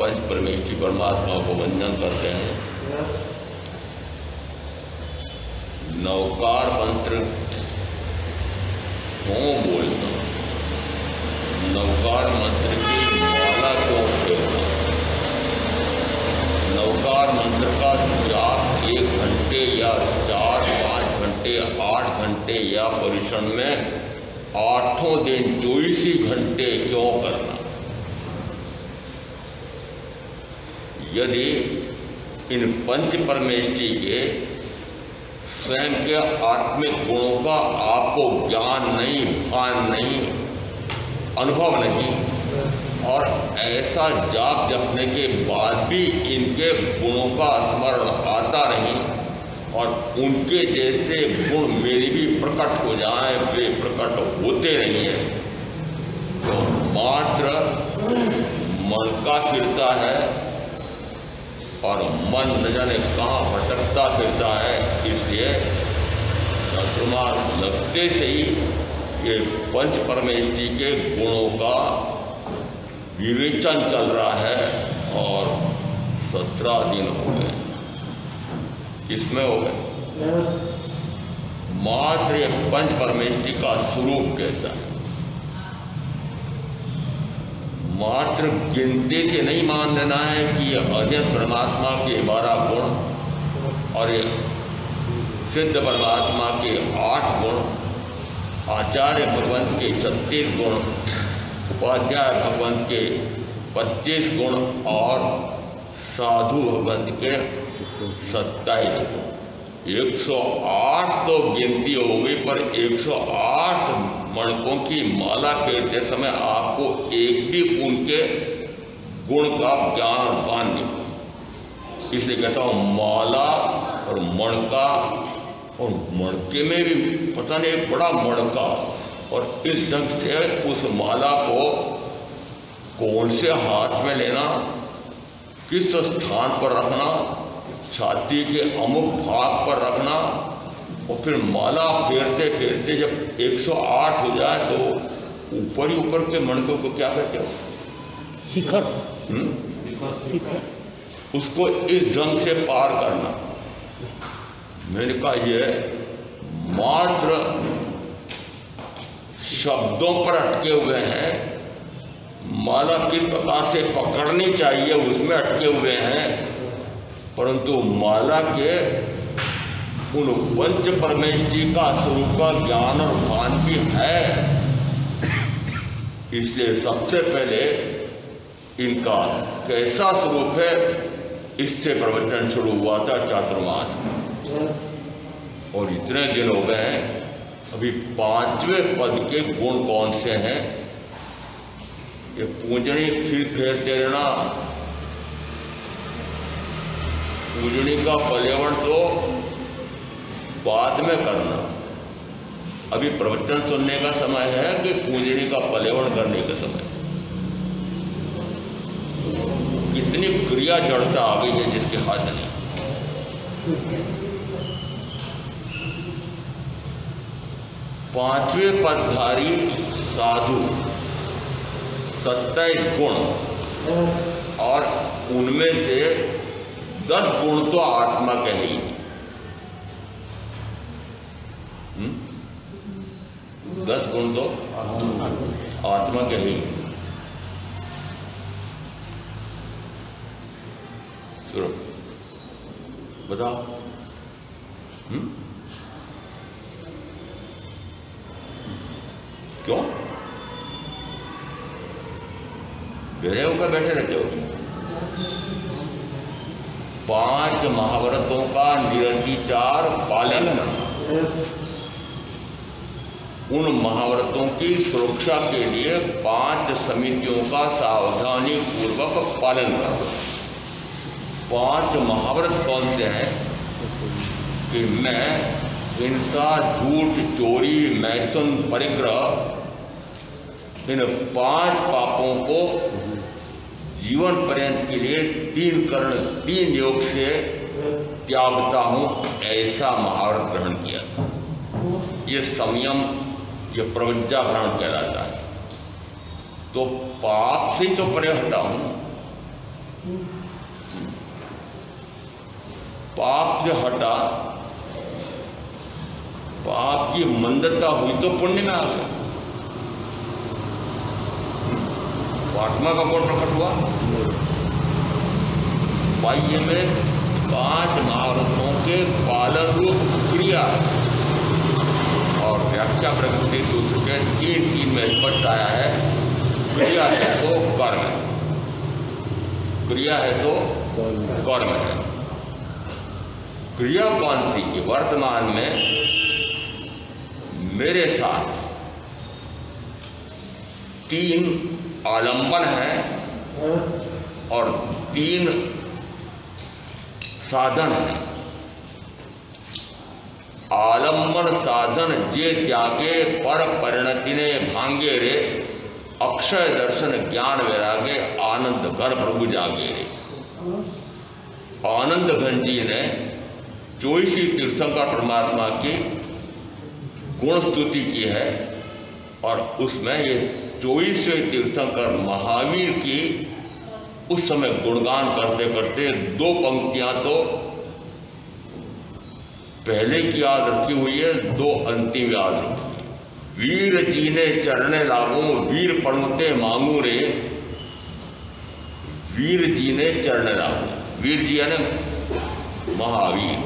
पंच परमेष्ठी परमात्मा को वंदन करते हैं। नवकार मंत्र क्यों बोलना, नवकार मंत्र की माला क्यों फेरना, नवकार मंत्र का जाप 1 घंटे या 4, 5 घंटे, 8 घंटे या परिश्रम में 8 दिन 24 घंटे क्यों करना। यदि इन पंच परमेष्ठी के स्वयं के आत्मिक गुणों का आपको ज्ञान नहीं, भान नहीं, अनुभव नहीं, और ऐसा जाप जपने के बाद भी इनके गुणों का स्मरण आता नहीं और उनके जैसे गुण मेरे भी प्रकट हो जाएं, वे प्रकट होते नहीं हैं, तो मात्र मन का फिरता है और मन न जाने कहाँ भटकता फिरता है। इसलिए चातुर्मास लगते से ही ये पंच परमेष्ठी के गुणों का विवेचन चल रहा है और 17 दिन हो गए, इसमें हो गए। मात्र ये पंच परमेष्ठी का स्वरूप कैसा है, मात्र गिनती से नहीं मान लेना है कि अद्वैत परमात्मा के 12 गुण और ये सिद्ध परमात्मा के 8 गुण, आचार्य भगवंत के 36 गुण, उपाध्याय भगवंत के 25 गुण और साधु भगवंत के 27 गुण। 108 तो गिनती हो गई, पर 108 मणकों की माला फेरते समय आपको एक भी उनके गुण का ज्ञान भान नहीं। इसलिए कहता हूँ माला और मणका, और मणके में भी पता नहीं एक बड़ा मणका, और इस ढंग से उस माला को कौन से हाथ में लेना, किस स्थान पर रखना, छाती के अमुक भाग पर रखना, और फिर माला फेरते फेरते जब 108 हो जाए तो ऊपर ही ऊपर के मणकों को क्या कहते हो, शिखर, शिखर, उसको इस ढंग से पार करना। मैंने कहा ये मात्र शब्दों पर अटके हुए हैं, माला किस प्रकार से पकड़नी चाहिए उसमें अटके हुए हैं, परंतु माला के उन पंच परमेष्ठी का स्वरूप का ज्ञान और भान भी है। इसलिए सबसे पहले इनका कैसा स्वरूप है, इससे प्रवचन शुरू हुआ था चातुर्मास में, और इतने दिन हो गए हैं, अभी 5वें पद के गुण कौन से हैं, ये पूजनी फिर फेरते रहना। पूजनी का पर्यावरण तो बाद में करना, अभी प्रवचन सुनने का समय है कि पूजनी का पर्यावरण करने का समय। कितनी क्रिया जड़ता आ गई है जिसके हाथ नहीं। 5वें पदधारी साधु 27 गुण, और उनमें से 10 गुण तो आत्मा के ही, 10 गुण तो आत्मा के ही। चलो बताओ, क्यों बेरे होकर बैठे रहते हो? 5 महाव्रतों का निरतिचार पालन करना, उन महाव्रतों की सुरक्षा के लिए 5 समितियों का सावधानी पूर्वक पालन करना। 5 महाव्रत कौन से हैं कि मैं हिंसा, झूठ, चोरी, मैथुन, परिग्रह, इन 5 पापों को जीवन पर्यंत के लिए 3 करण 3 योग से त्यागता हूँ, ऐसा महाव्रत ग्रहण किया था। ये संयम, ये प्रवज्ञा ग्रहण कहलाता है। तो पाप से तो परे हटा हूँ, पाप से हटा, पाप की मंदता हुई तो पुण्य में आ गया। आत्मा का गुण प्रकट हुआ। बाह्य में 5 महारथों के पालन रूप क्रिया और व्याख्या प्रगति सूत्र के 3 में स्पष्ट आया है। क्रिया है तो कर्म है, क्रिया है तो कर्म है। क्रिया कौन सी कि वर्तमान में मेरे साथ 3 आलंबन है और 3 साधन है। आलंबन साधन जे त्यागे पर परिणति ने भांगे रे, अक्षय दर्शन ज्ञान वैरागे आनंद घर प्रभु जागे रे। आनंद घन जी ने 24 तीर्थंकर परमात्मा की गुण स्तुति की है और उसमें ये 24वें तीर्थंकर महावीर की उस समय गुणगान करते करते 2 पंक्तियां तो पहले की याद रखी हुई है, 2 अंतिम याद रखी। वीर जी ने चरणे लागू वीर पणुते मांगू रे, वीर जी ने चरणे लागू, वीर जी ने महावीर,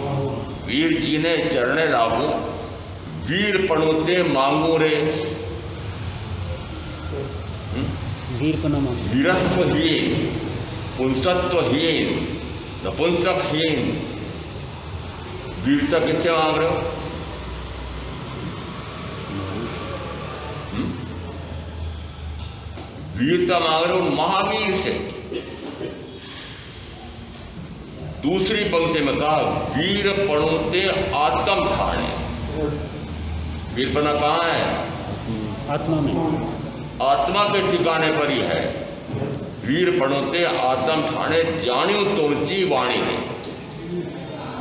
वीर जी ने चरणे लागू वीर पणुते मांगू रे। वीरत्वहीन, पुंसत्वहीन, नपुंसकहीन वीरता किससे मांग रहे हो? वीरता मांग रहे हो महावीर से। दूसरी पंक्ति में कहा वीर पणुते आत्म ठाणे। वीरपना कहाँ है? आत्मा में, आत्मा के ठिकाने पर ही है। वीर पणुते आत्म ठाणे जानियो तुमची वाणी ने।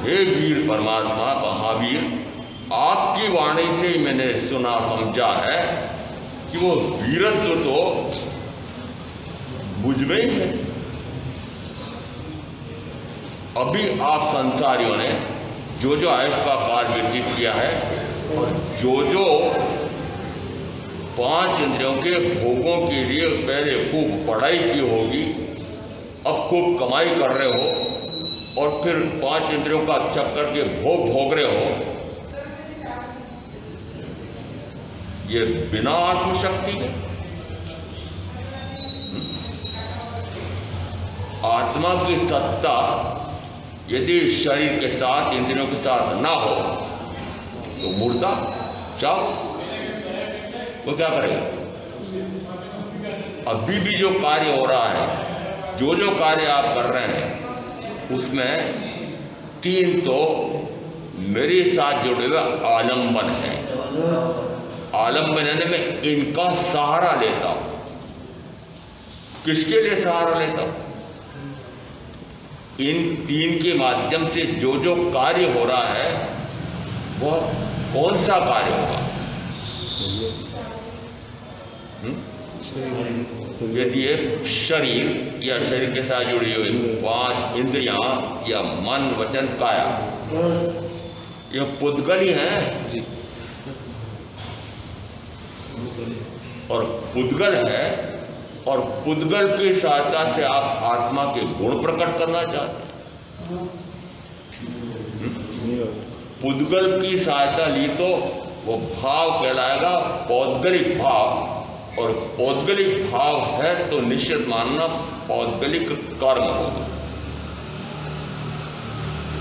हे वीर परमात्मा महावीर, आपकी वाणी से ही मैंने सुना समझा है कि वो वीरत्व तो मुझ में ही है। अभी आप संसारियों ने जो जो आयुष का काल व्यतीत किया है और जो 5 इंद्रियों के भोगों के लिए पहले खूब पढ़ाई की होगी, अब खूब कमाई कर रहे हो और फिर 5 इंद्रियों का चक्कर के भोग रहे हो, ये बिना आत्मशक्ति है। आत्मा की सत्ता यदि शरीर के साथ इंद्रियों के साथ ना हो तो मुर्दा चाहो वो क्या करेगा? अभी भी जो कार्य हो रहा है, जो कार्य आप कर रहे हैं, उसमें 3 तो मेरे साथ जुड़े हुए आलंबन है। आलंबन यानी मैं इनका सहारा लेता हूं। किसके लिए सहारा लेता हूं? इन 3 के माध्यम से जो कार्य हो रहा है वह कौन सा कार्य होगा? यदि ये शरीर या शरीर के साथ जुड़ी हुई 5 इंद्रियां या मन वचन काया, यह पुद्गल ही है जी। और पुद्गल है और पुद्गल की सहायता से आप आत्मा के गुण प्रकट करना चाहते हैं। पुद्गल की सहायता ली तो वो भाव कहलाएगा पौद्गलिक भाव, और पौद्गलिक भाव है तो निश्चित मानना पौद्गलिक कर्म होगा।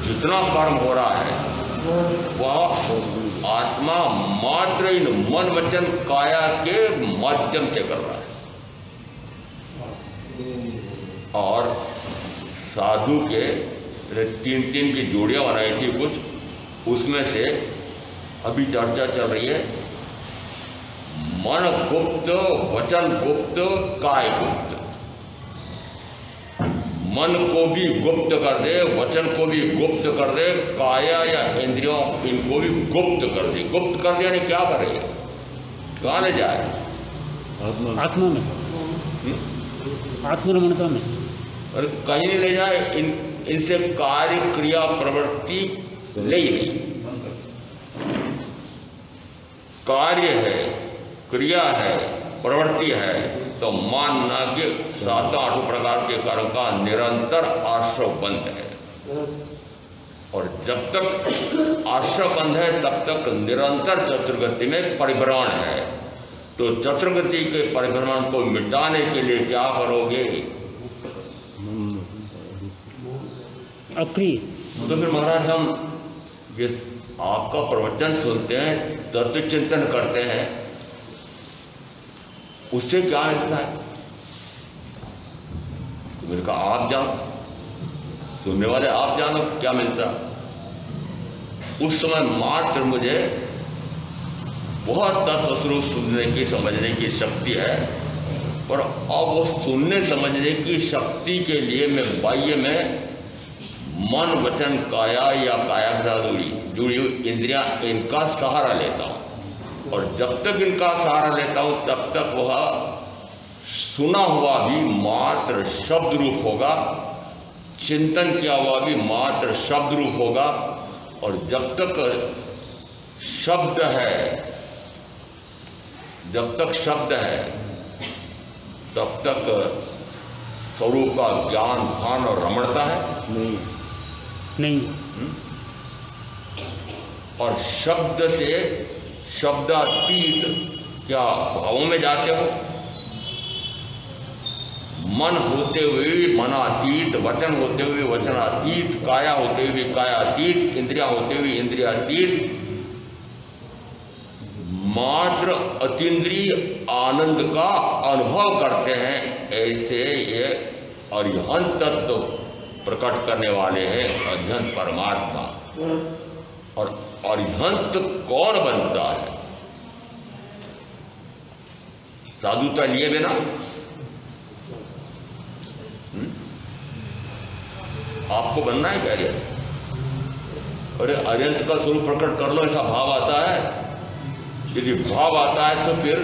जितना कर्म हो रहा है वह आत्मा मात्र इन मन वचन काया के माध्यम से कर रहा है। और साधु के 3 की जोड़ियां बनाई थी कुछ, उसमें से अभी चर्चा चल रही है मन गुप्त, वचन गुप्त, काय गुप्त। मन को भी गुप्त कर दे, वचन को भी गुप्त कर दे, काया या इंद्रियों इनको भी गुप्त कर दे। गुप्त कर दिया नहीं क्या करेगा? कहाँ ले जाए? आत्मा में, आत्मरमणता में। और कहीं नहीं ले जाए, इनसे कार्य क्रिया प्रवृत्ति ले ही नहीं। कार्य है, क्रिया है, प्रवृत्ति है, तो मानना कि 7-8 प्रकार के कर्म का निरंतर आश्रव बंध है। और जब तक आश्रव बंध है तब तक निरंतर चतुर्गति में परिभ्रमण है। तो चतुर्गति के परिभ्रमण को मिटाने के लिए क्या करोगे? अक्रिय। तो फिर महाराज हम ये आपका प्रवचन सुनते हैं, तत्व चिंतन करते हैं, उससे क्या मिलता है? मैंने कहा आप जानो, सुनने वाले आप जानो क्या मिलता। उस समय मात्र मुझे बहुत तत्व स्वरूप सुनने की समझने की शक्ति है, और अब वो सुनने समझने की शक्ति के लिए मैं बाह्य में मन वचन काया या काया के साथ जुड़ी हुई इंद्रियां, इनका सहारा लेता हूं। और जब तक इनका सहारा लेता हूं तब तक वह सुना हुआ भी मात्र शब्द रूप होगा, चिंतन किया हुआ भी मात्र शब्द रूप होगा। और जब तक शब्द है, जब तक शब्द है तब तक स्वरूप का ज्ञान भान और रमणता है नहीं। और शब्द से शब्दातीत क्या भावों में जाते हो? मन होते हुए भी मनातीत, वचन होते हुए वचनातीत, काया होते हुए कायातीत, इंद्रिया होते हुए इंद्रियातीत, मात्र अतीन्द्रिय आनंद का अनुभव करते हैं। ऐसे ये अरिहंत तत्व प्रकट करने वाले हैं अरिहंत परमात्मा। और अरिहंत कौन बनता है? साधुता लिए बिना आपको बनना है क्या? अरे अरिहंत का स्वरूप प्रकट कर लो, ऐसा भाव आता है। यदि भाव आता है तो फिर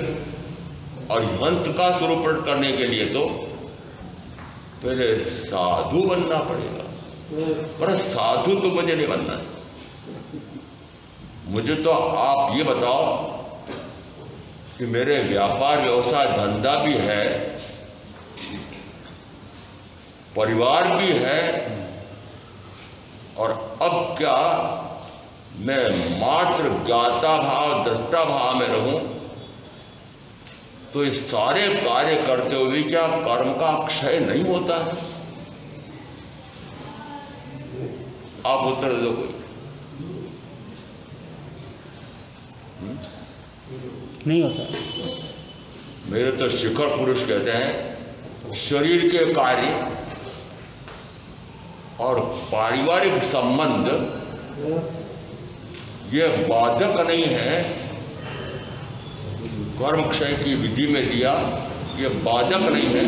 अरिहंत का स्वरूप प्रकट करने के लिए तो पहले साधु बनना पड़ेगा। पर साधु तो मुझे नहीं बनना है। मुझे तो आप ये बताओ कि मेरे व्यापार व्यवसाय धंधा भी है, परिवार भी है, और अब क्या मैं मात्र ज्ञाता भाव दृष्टा भाव में रहूं तो इस सारे कार्य करते हुए क्या कर्म का क्षय नहीं होता है? आप उत्तर दो कोई। नहीं होता। मेरे तो शिखर पुरुष कहते हैं शरीर के कार्य और पारिवारिक संबंध ये बाधक नहीं है। कर्म क्षय की विधि में दिया, ये बाधक नहीं है।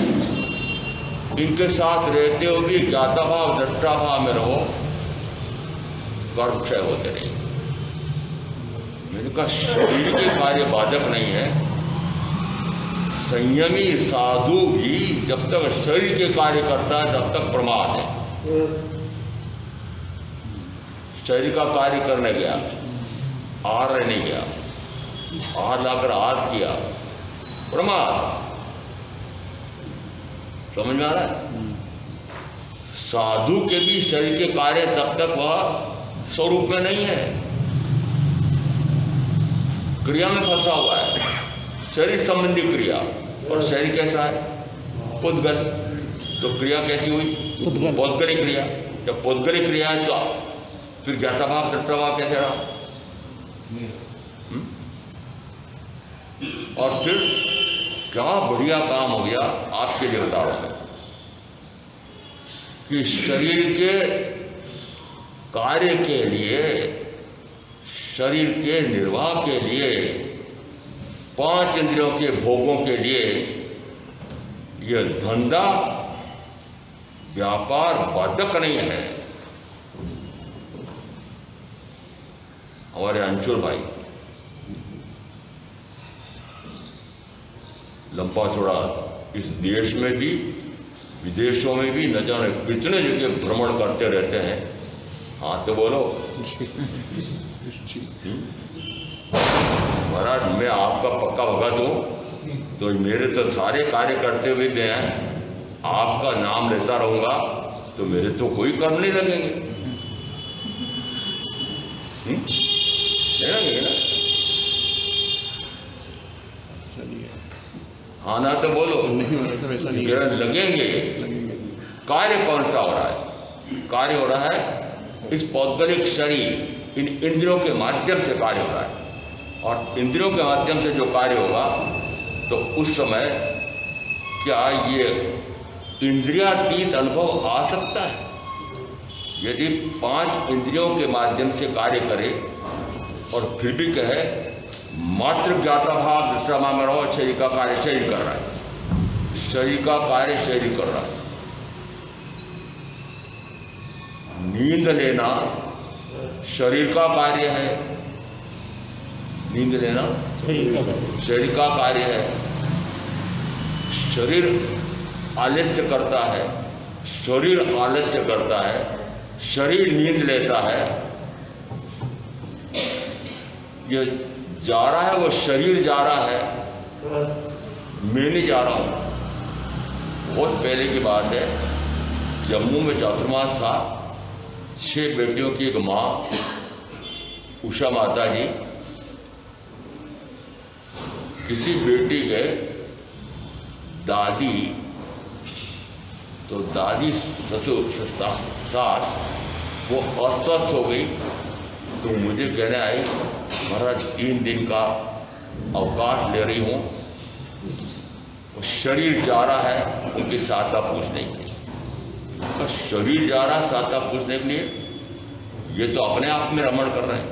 इनके साथ रहते हुए भी ज्ञाता भाव दृष्टा भाव में रहो, कर्म क्षय होते नहीं। मैंने कहा शरीर के कार्य बाधक नहीं है। संयमी साधु भी जब तक शरीर के कार्य करता है तब तक प्रमाद है। शरीर का कार्य करने गया, आहार नहीं गया, आहार लाकर आहार किया, प्रमाद। समझ में आ रहा है? साधु के भी शरीर के कार्य तब तक वह स्वरूप में नहीं है, क्रिया में फंसा हुआ है, शरीर संबंधी क्रिया। और शरीर कैसा है? पुद्गल। तो क्रिया कैसी हुई? पौद्गलिक क्रिया। जब पौद्गलिक क्रिया है तो फिर ज्ञाता भाव दृष्टा भाव कैसे रहा? और फिर क्या बढ़िया काम हो गया आपके लिए बता रहा हूं कि शरीर के कार्य के लिए, शरीर के निर्वाह के लिए, 5 इंद्रियों के भोगों के लिए यह धंधा व्यापार बाधक नहीं है। हमारे अंशुल भाई लंबा चौड़ा इस देश में भी विदेशों में भी न जाने कितने जगह भ्रमण करते रहते हैं। हाँ तो बोलो। महाराज मैं आपका पक्का भगत हूँ, तो मेरे तो सारे कार्य करते हुए गए हैं, आपका नाम लेता रहूंगा तो मेरे तो कोई कर्म नहीं लगेंगे। लगेंगे ना? हाँ ना तो बोलो। लगेंगे। कार्य कौन सा हो रहा है? कार्य हो रहा है इस पौद्गलिक शरीर, इन इंद्रियों के माध्यम से कार्य हो रहा है। और इंद्रियों के माध्यम से जो कार्य होगा तो उस समय क्या ये इंद्रियातीत अनुभव आ सकता है? यदि 5 इंद्रियों के माध्यम से कार्य करे और फिर भी कहे मात्र ज्ञाता भाव विश्रामा में रहो, शरीर का कार्य शरीर कर रहा है, शरीर का कार्य शरीर कर रहा है। नींद लेना शरीर का कार्य है, नींद लेना शरीर का कार्य है। शरीर आलस्य करता है, शरीर आलस्य करता है, शरीर नींद लेता है। ये जा रहा है, वो शरीर जा रहा है, मैं नहीं जा रहा हूं। बहुत पहले की बात है, जम्मू में चातुर्मास था। 6 बेटियों की एक माँ उषा माता जी किसी बेटी के दादी, तो दादी ससुर सास वो अस्वस्थ हो गई, तो मुझे कहने आई महाराज 3 दिन का अवकाश ले रही हूँ, शरीर जा रहा है, उनकी साता पूछने के लिए। तो शरीर जा रहा साता पूछने के लिए, ये तो अपने आप में रमण कर रहे हैं।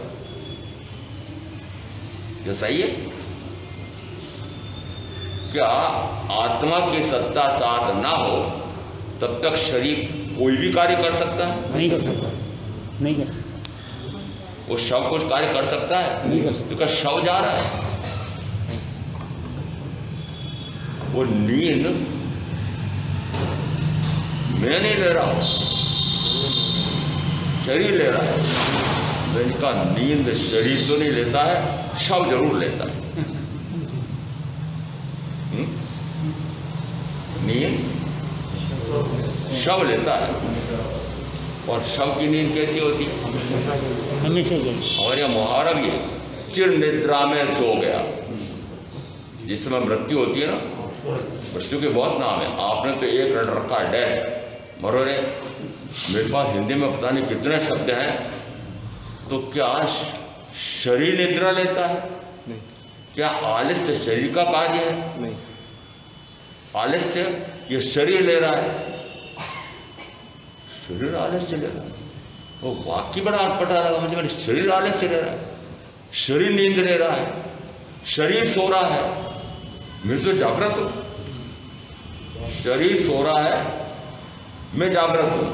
ये सही है क्या? आत्मा की सत्ता साथ ना हो तब तक शरीर कोई भी कार्य कर सकता है? नहीं कर सकता, नहीं कर सकता। वो शव कुछ कार्य कर सकता है? नहीं कर सकता, क्योंकि शव जा रहा है। वो नींद मैं नहीं ले रहा हूं, शरीर ले रहा है। तो इनका नींद शरीर तो नहीं लेता है, शव जरूर लेता है। नींद शव लेता है। और शव की नींद कैसी होती है? हमेशा और यह मुहावरा भी है, चिर निद्रा में सो गया। जिस समय मृत्यु होती है ना, मृत्यु के बहुत नाम है। आपने तो एक रट रखा है, डेथ, मरो रे। मेरे पास हिंदी में पता नहीं कितने शब्द हैं। तो क्या शरीर निद्रा लेता है? नहीं। क्या आलस्य शरीर का कार्य है? नहीं। आलस्य ये शरीर ले रहा है, शरीर आलस्य ले रहा है। वो वाक्य बड़ा अटपटा लगा मुझे, मेरे शरीर आलस्य ले रहा है, शरीर नींद ले रहा है, शरीर सो रहा है, मैं तो जागृत हूं। शरीर सो रहा है, मैं जागृत हूं।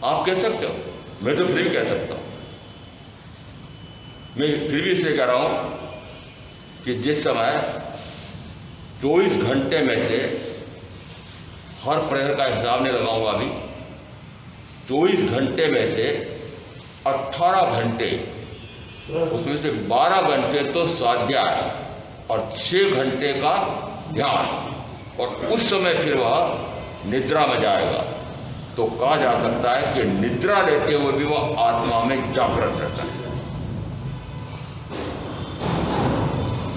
आप कह सकते हो, मैं तो फिर भी कह सकता हूं। मैं फिर भी इसलिए कह रहा हूं कि जिस समय 24 घंटे में से हर प्रहर का हिसाब नहीं लगाऊंगा अभी, 24 घंटे में से 18 घंटे, उसमें से 12 घंटे तो स्वाध्याय और 6 घंटे का ध्यान, और उस समय फिर वह निद्रा में जाएगा। तो कहा जा सकता है कि निद्रा लेते हुए भी वह आत्मा में जागृत रहता है।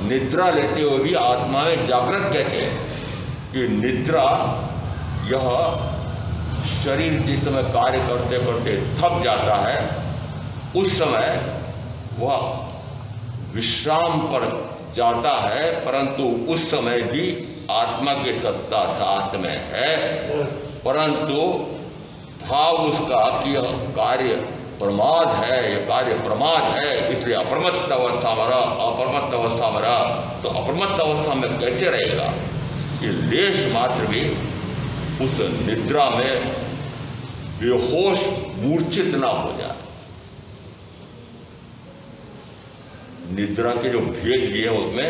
निद्रा लेते हुए भी आत्मा में जागृत कैसे है? कि निद्रा, यह शरीर जिस समय कार्य करते करते थक जाता है, उस समय वह विश्राम पर जाता है, परंतु उस समय भी आत्मा की सत्ता साथ में है। परंतु भाव उसका कि यह कार्य प्रमाद है, यह कार्य प्रमाद है, इसलिए अप्रमत्त अवस्था में रहा, अप्रमत्त अवस्था में रहा। तो अप्रमत्त अवस्था में कैसे रहेगा? कि लेश मात्र भी उस निद्रा में बेहोश मूर्छित ना हो जाए। निद्रा के जो भेद दिए उसमें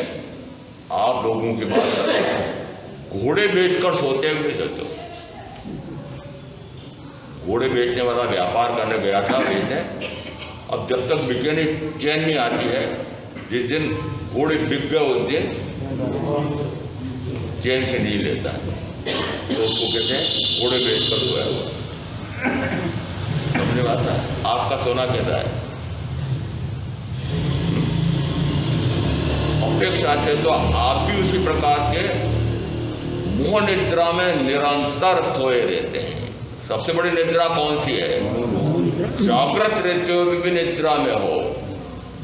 आप लोगों की बात करें घोड़े बेचकर सोते हुए सोचो, घोड़े बेचने वाला व्यापार करने गया था बेचने, अब जब तक बिके नहीं चैन नहीं आती है, जिस दिन घोड़े बिक गए उस दिन चैन से नहीं लेता है, तो उसको कहते हैं घोड़े बेचकर सोया हुआ। समझे बात है? आपका सोना कहता है अपेक्षा से, तो आप भी उसी प्रकार के मोह निद्रा में निरंतर सोए रहते हैं। सबसे बड़ी निद्रा कौन सी है? जागृत रहते हुए भी निद्रा में हो।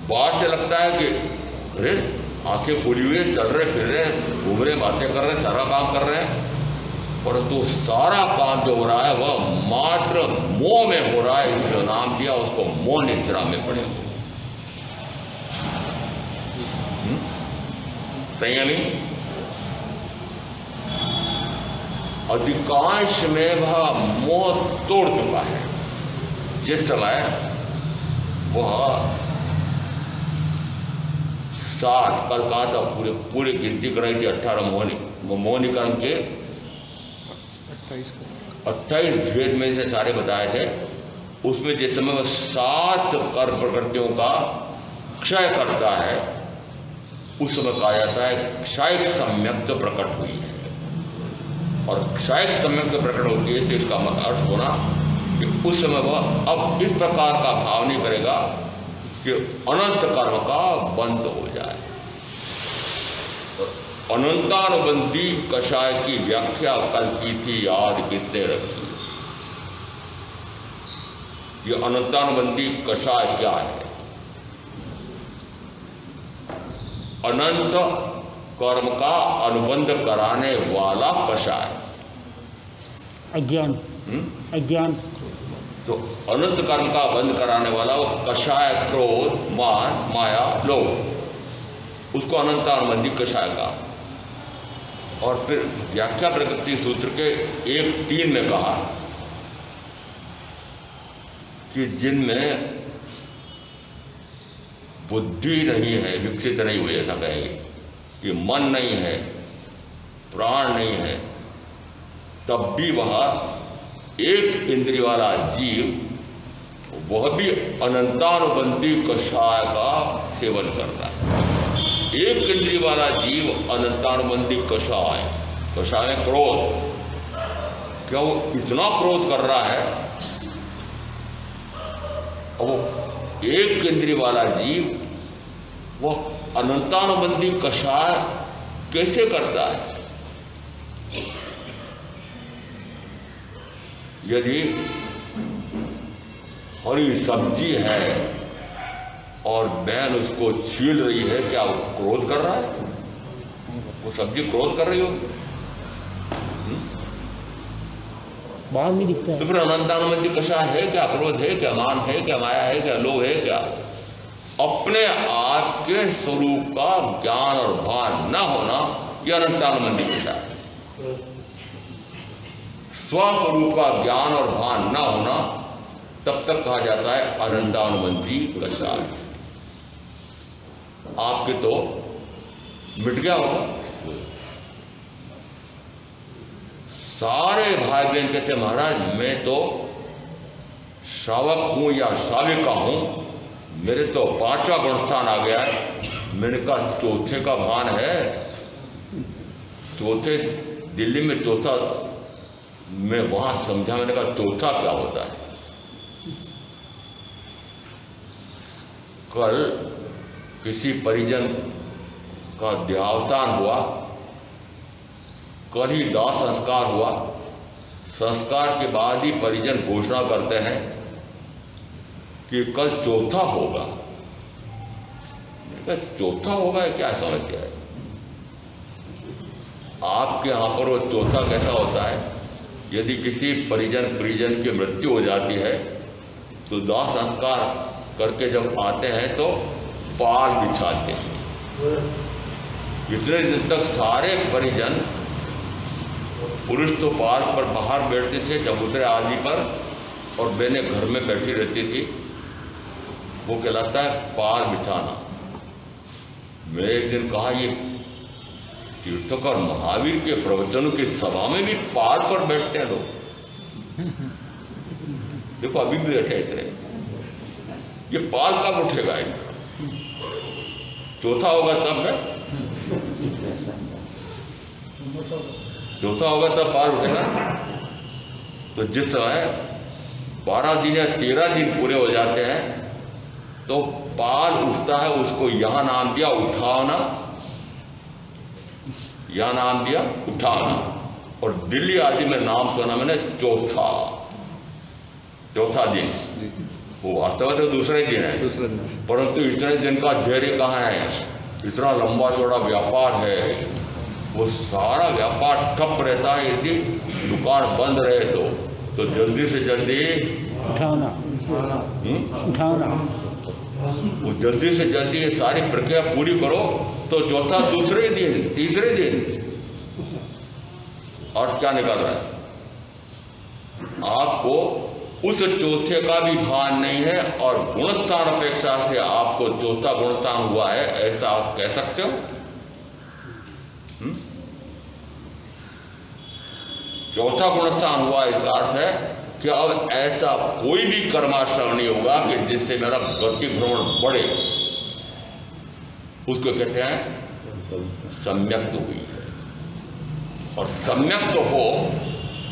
बाहर से लगता है कि अरे आंखें खुली हुई चल रहे फिर रहे घूम रहे बातें कर रहे सारा काम कर रहे हैं, परंतु सारा काम जो हो रहा है वह मात्र मोह में हो रहा है। जो नाम दिया उसको मोह निद्रा में पड़े हो। संयमी अधिकांश में वह मोह तोड़ चुका है। जिस समय वह 60 कल कहा था, पूरे गिनती कराई थी 18 मोहनी कर्म के 28 भेद में से सारे बताए थे। उसमें जिस समय वह 7 कर्म प्रकृतियों का क्षय करता है उस समय कहा जाता है क्षयिक सम्यक तो प्रकट हुई है। और क्षयिक सम्यक तो प्रकट होती है तो इसका अर्थ होना कि उस समय वह अब इस प्रकार का भाव नहीं करेगा कि अनंत कर्म का बंद हो जाए। अनंतानुबंधी कषाय की व्याख्या कल की थी, याद किसने रखी? ये अनंतानुबंधी कषाय क्या है? अनंत कर्म का अनुबंध कराने वाला कषाय अज्ञान। अज्ञान तो अनंत कर्म का बंध कराने वाला वो कषाय, क्रोध, मान, माया, लोभ, उसको अनंतानुबंधी कषाय का। और फिर व्याख्या प्रकृति सूत्र के 1:3 में कहा कि जिनमें बुद्धि नहीं है, विकसित नहीं हुई, ऐसा कहेंगे कि मन नहीं है, प्राण नहीं है, तब भी वह एक इंद्रिय वाला जीव वह भी अनंतानुबंधी कषाय का सेवन कर रहा है। एक इंद्रिय वाला जीव अनंतानुबंधी कषाय, कषाय में क्रोध, क्या वो इतना क्रोध कर रहा है? और वो एक इंद्रिय वाला जीव वह अनंतानुबंधी कषाय कैसे करता है? यदि हरी सब्जी है और बहन उसको छील रही है, क्या वो क्रोध कर रहा है? वो सब्जी क्रोध कर रही होगी, बाहर नहीं दिखता है। तो फिर अनंतानुबंधी कषाय है क्या? क्रोध है क्या? मान है क्या? माया है क्या? लोभ है क्या? अपने आप के स्वरूप का ज्ञान और भान न होना यह अनंतानुबंधी कषाय है। स्वस्वरूप का ज्ञान और भान न होना तब तक कहा जाता है अनंतानुबंधी कषाय। आपके तो मिट गया होगा। सारे भाई बहन कहते महाराज मैं तो श्रावक हूं या श्राविका हूं, मेरे तो 5वां गुणस्थान आ गया है। मैंने कहा चौथे का भान है? चौथे दिल्ली में चौथा, मैं वहां समझा, मैंने कहा चौथा क्या होता है? कल किसी परिजन का देहावसान हुआ, कल ही दाह संस्कार हुआ। संस्कार के बाद ही परिजन घोषणा करते हैं कि कल चौथा होगा। चौथा होगा क्या समझते हैं? आपके यहां पर वो चौथा कैसा होता है? यदि किसी परिजन की मृत्यु हो जाती है तो दाह संस्कार करके जब आते हैं तो पाल बिछाते हैं। इतने दिन तक सारे परिजन, पुरुष तो पाल पर बाहर बैठते थे चबूतरे आदि पर, और बहनें घर में बैठी रहती थी। वो कहलाता है पाल बिछाना। मैं एक दिन कहा ये तीर्थकर महावीर के प्रवचनों की सभा में भी पाल पर बैठते हैं लोग। देखो अभी भी बैठे इतने, ये पाल कब उठेगा इनका? चौथा होगा तब है, चौथा होगा तब पाल उठेगा। तो जिस समय 12 दिन या 13 दिन पूरे हो जाते हैं तो पाल उठता है, उसको यहां नाम दिया उठाना, यह नाम दिया उठाना। और दिल्ली आदि में नाम सुना मैंने चौथा दिन। वो वास्तव में तो दूसरे दिन है, परंतु इतने दिन का धैर्य कहाँ है? इतना लंबा चौड़ा व्यापार है, वो सारा व्यापार ठप रहता है यदि दुकान बंद रहे तो जल्दी से जल्दी उठाना। वो जल्दी से जल्दी ये सारी प्रक्रिया पूरी करो तो चौथा दूसरे दिन तीसरे दिन। और क्या निकल रहा है? आपको उस चौथे का भी भान नहीं है और गुणस्थान अपेक्षा से आपको चौथा गुणस्थान हुआ है, ऐसा आप कह सकते हो? चौथा गुणस्थान हुआ इसका अर्थ है कि अब ऐसा कोई भी कर्माश्रम नहीं होगा कि जिससे मेरा गति भ्रमण बढ़े। उसको कहते हैं सम्यक तो हुई है। और सम्यक तो हो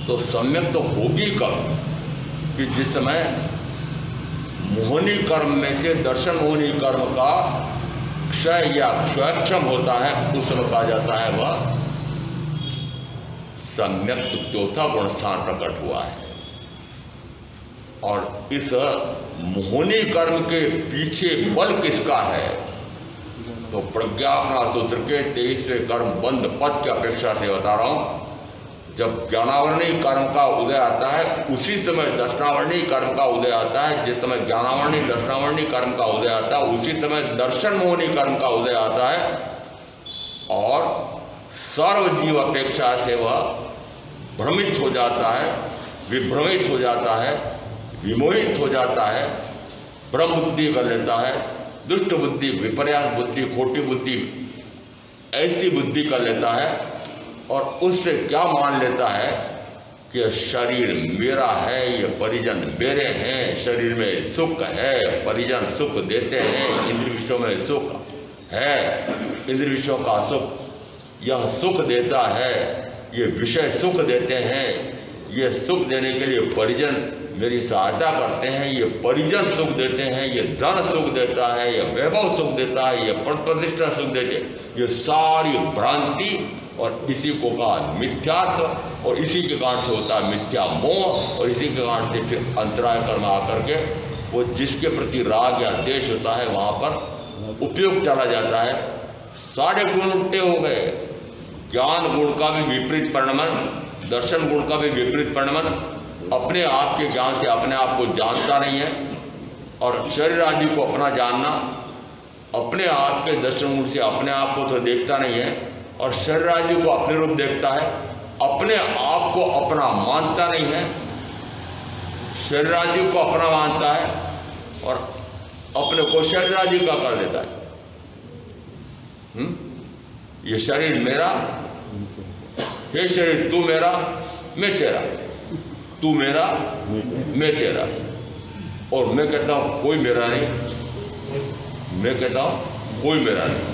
तो सम्यक तो होगी कब? कि जिस समय मोहनी कर्म में से दर्शन मोहनी कर्म का क्षय या क्षयक्षम होता है, उस समय कहा जाता है वह सम्यक चौथा गुणस्थान प्रकट हुआ है। और इस मोहनी कर्म के पीछे बल किसका है? तो प्रज्ञापना सूत्र के 23वें कर्म बंद पद की अपेक्षा से बता रहा हूं। जब ज्ञानावरणी कर्म का उदय आता है उसी समय दर्शनावरणी कर्म का उदय आता है। जिस समय ज्ञानावरणी दर्शनावरणी कर्म का उदय आता है उसी समय दर्शन मोहनी कर्म का उदय आता है। और सर्वजीव अपेक्षा से वह भ्रमित हो जाता है, विभ्रमित हो जाता है, विमोहित हो जाता है, ब्रह्म बुद्धि कर लेता है, दुष्ट बुद्धि, विपर्यास बुद्धि, खोटी बुद्धि, ऐसी बुद्धि कर लेता है। और उससे क्या मान लेता है कि शरीर मेरा है, ये परिजन मेरे हैं, शरीर में सुख है, परिजन सुख देते हैं, इंद्रिय विषयों में सुख है, इंद्रिय विषयों का सुख यह सुख देता है, ये विषय सुख देते हैं, ये सुख देने के लिए परिजन मेरी सहायता करते हैं, ये परिजन सुख देते हैं, ये धन सुख देता है, ये वैभव सुख देता है, ये प्रतिष्ठा सुख देते हैं। ये सारी भ्रांति और इसी को कहा मिथ्यात्व और इसी के कारण से होता है मिथ्या मोह और इसी के कारण से फिर अंतराय कर्म आकर के वो जिसके प्रति राग या द्वेष होता है वहाँ पर उपयोग चला जाता है। सारे गुण उल्टे हो गए। ज्ञान गुण का भी विपरीत परिणमन, दर्शन गुण का भी विपरीत परिणमन, अपने आप के ज्ञान से अपने आप को जानता नहीं है और शरीर आदि को अपना जानना, अपने आप के दर्शन गुण से अपने आप को तो देखता नहीं है और शरीर आदि को अपने रूप देखता है, अपने आप को अपना मानता नहीं है, शरीर आदि को अपना मानता है और अपने को शरीर आदि का कर लेता है। ये शरीर मेरा, हे शरीर तू मेरा, मैं तेरा, तू मेरा, मैं तेरा। और मैं कहता हूं कोई मेरा नहीं, मैं कहता हूं कोई मेरा नहीं,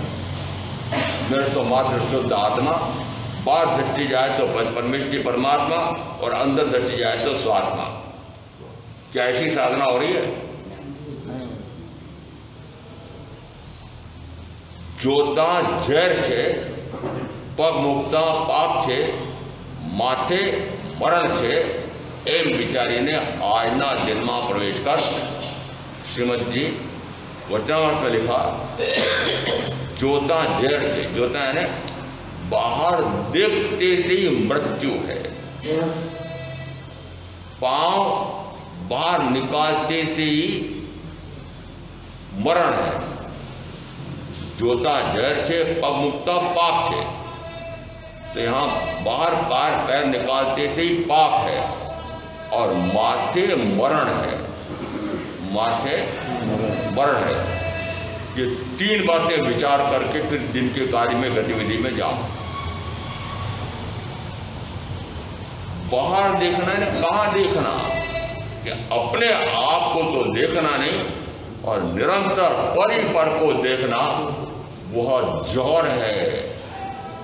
मेरे तो मात्र शुद्ध आत्मा, बाहर दृष्टि जाए तो परमेश्वर परमात्मा और अंदर दृष्टि जाए तो स्वात्मा। क्या ऐसी साधना हो रही है? जोता झेर छे, पग मुक्ता पाप छे, माथे मरण छे, एम विचारीने आजना दिन में प्रवेश कर श्रीमद जी वचनामृत में लिखा जोता झेर छे। जोता है बाहर देखते से ही मृत्यु है, पांव बाहर निकालते से ही मरण है। जोता झेर छे, पग मुक्ता पाप छे। तो यहां बाहर पैर निकालते से ही पाप है और माथे मरण है, माथे मरण है। ये तीन बातें विचार करके फिर दिन के कार्य में गतिविधि में जाओ। बाहर देखना है ना, कहाँ देखना, कि अपने आप को तो देखना नहीं और निरंतर परिपर को देखना, वह जौहर है।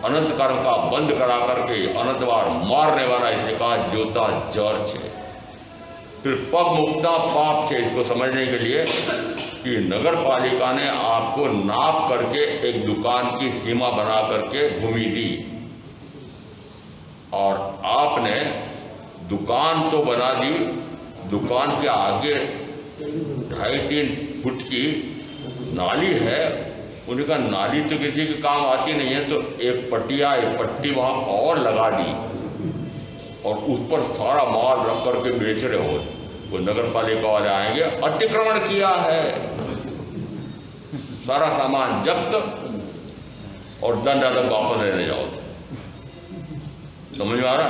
अनंत कर्म का बंद करा करके अनंत बार मारने वाला इसे कहा ज्योता जौहर छे। फिर पग मुक्ता पाप छे। इसको समझने के लिए कि नगर पालिका ने आपको नाप करके एक दुकान की सीमा बना करके भूमि दी और आपने दुकान तो बना दी, दुकान के आगे 2.5-3 फुट की नाली है। उनका नाली तो किसी के काम आती नहीं है, तो एक पट्टी वहां और लगा दी और उस पर सारा माल रख करके बेच रहे हो। वो नगर पालिका वाले आएंगे, अतिक्रमण किया है, सारा सामान जब्त और दंड अलग वापस लेने जाओ। समझ में आ रहा?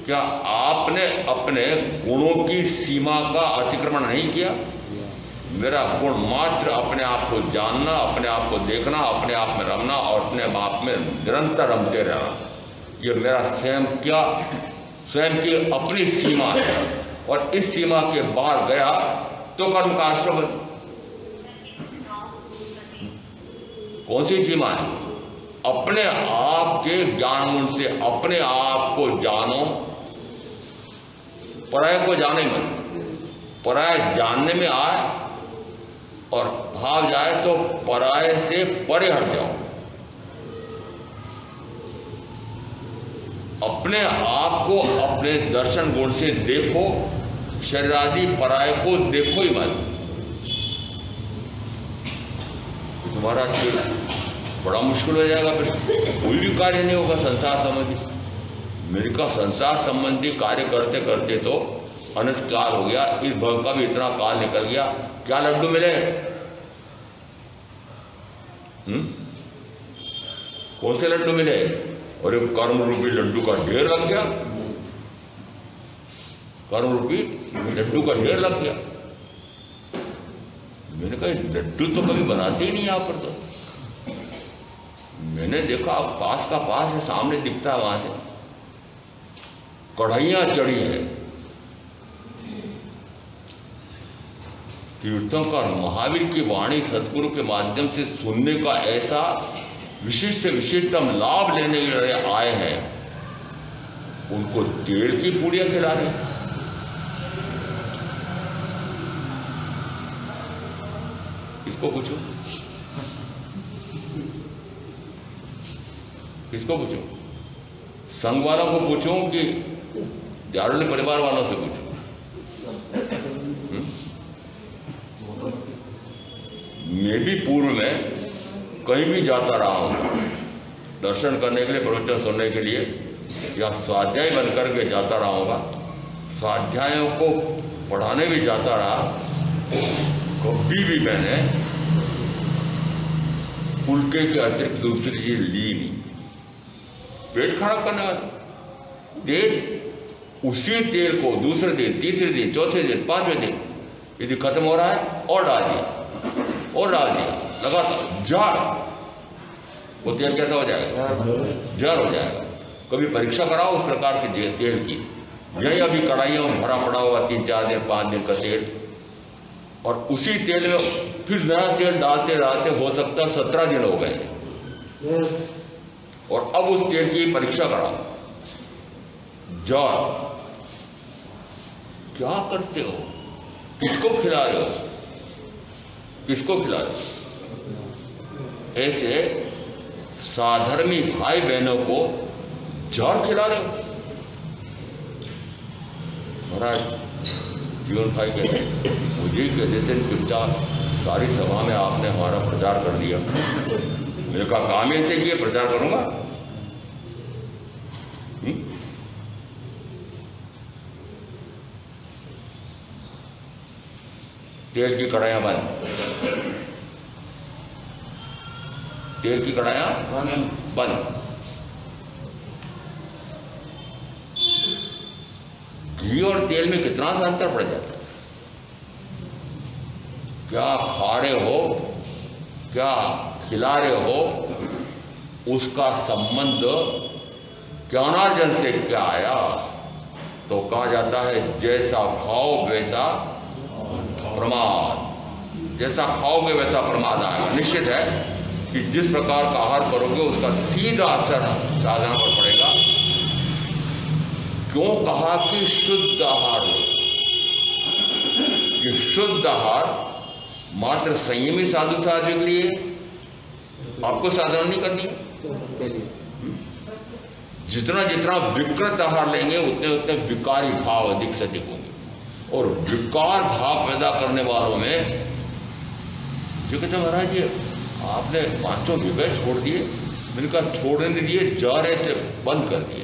क्या आपने अपने गुणों की सीमा का अतिक्रमण नहीं किया? मेरा गुण मात्र अपने आप को जानना, अपने आप को देखना, अपने आप में रमना और अपने आप में निरंतर रमते रहना, ये मेरा स्वयं की अपनी सीमा है। और इस सीमा के बाहर गया तो कर्म का आश्रम। कौन सी सीमा है? अपने आप के ज्ञान गुण से अपने आप को जानो, पराय को जाने मत। पराय जानने में आए और भाग जाए तो पराय से परे हट जाओ। अपने आप को अपने दर्शन गुण से देखो, शरीर आदि पराय को देखो ही मत। तुम्हारा बड़ा मुश्किल हो जाएगा, फिर कोई भी कार्य नहीं होगा संसार संबंधी। मेरे का संसार संबंधी कार्य करते करते तो अनंत काल हो गया, इस भव का भी इतना काल निकल गया। क्या लड्डू मिले? कौन से लड्डू मिले? और एक कर्म रूपी लड्डू का ढेर लग गया। कर्म रूपी लड्डू का ढेर लग गया। मैंने कहा लड्डू तो कभी बनाते ही नहीं यहाँ पर। तो मैंने देखा पास का पास है, सामने दिखता है, वहां से कढ़ाइयां चढ़ी है। तीर्थंकर महावीर की वाणी सदगुरु के माध्यम से सुनने का ऐसा विशिष्टतम लाभ लेने के लिए आए हैं, उनको तेल की पूड़ियां खिला रहे हैं। किसको पूछो? किसको पूछो? संघ वालों को पूछूं कि जारुल परिवार वालों से पूछूं? मैं भी पूर्व में कहीं भी जाता रहा हूं दर्शन करने के लिए, प्रवचन सुनने के लिए, या स्वाध्याय बनकर के जाता रहूंगा, स्वाध्यायों को पढ़ाने भी जाता रहा। कभी भी मैंने फुलके के अतिरिक्त दूसरी चीज ली नहीं। पेट खराब करने वाला तेल, उसी तेल को दूसरे दिन, तीसरे दिन, चौथे दिन, पांचवें दिन यदि खत्म हो रहा है और डाल दिया और डाल दिया, लगातार जार, वो तेल कैसा हो जाएगा? जार हो जाएगा। कभी परीक्षा कराओ उस प्रकार के तेल की। यही अभी कढ़ाइयों में भरा पड़ा हुआ 3-4 दिन 5 दिन का तेल, और उसी तेल में फिर नया तेल डालते डालते हो सकता है 17 दिन हो गए, और अब उस तेल की परीक्षा कराओ। जार क्या करते हो? किसको खिला रहे हो? किसको खिला रहे हो? ऐसे साधर्मी भाई बहनों को जार खिला रहे हो। महाराज जीवन भाई कहते मुझे कहते थे चुपचाप सारी सभा में आपने हमारा प्रचार कर दिया। मेरे का काम ऐसे किए प्रचार करूंगा? तेल की कढ़ाइयां बंद, तेल की कढ़ाइयां बंद। घी और तेल में कितना सा अंतर पड़ जाता है? क्या खा रहे हो, क्या खिला रहे हो, उसका संबंध ज्ञानार्जन से क्या आया, तो कहा जाता है जैसा खाओ वैसा प्रमाद, जैसा खाओगे वैसा प्रमाद आएगा। निश्चित है कि जिस प्रकार का आहार करोगे उसका सीधा असर साधना पर पड़ेगा। क्यों कहा कि शुद्ध आहार लो? ये शुद्ध आहार मात्र संयमी साधु साधु के लिए, आपको साधना नहीं करनी। जितना जितना विकृत आहार लेंगे उतने उतने विकारी भाव अधिक से अधिक होंगे, और विकार भाव पैदा करने वालों में जो कहते महाराज जी आपने 500 विवेक छोड़ दिए, मैंने कहा छोड़ने नहीं दिए, जा रहे थे बंद कर दिए,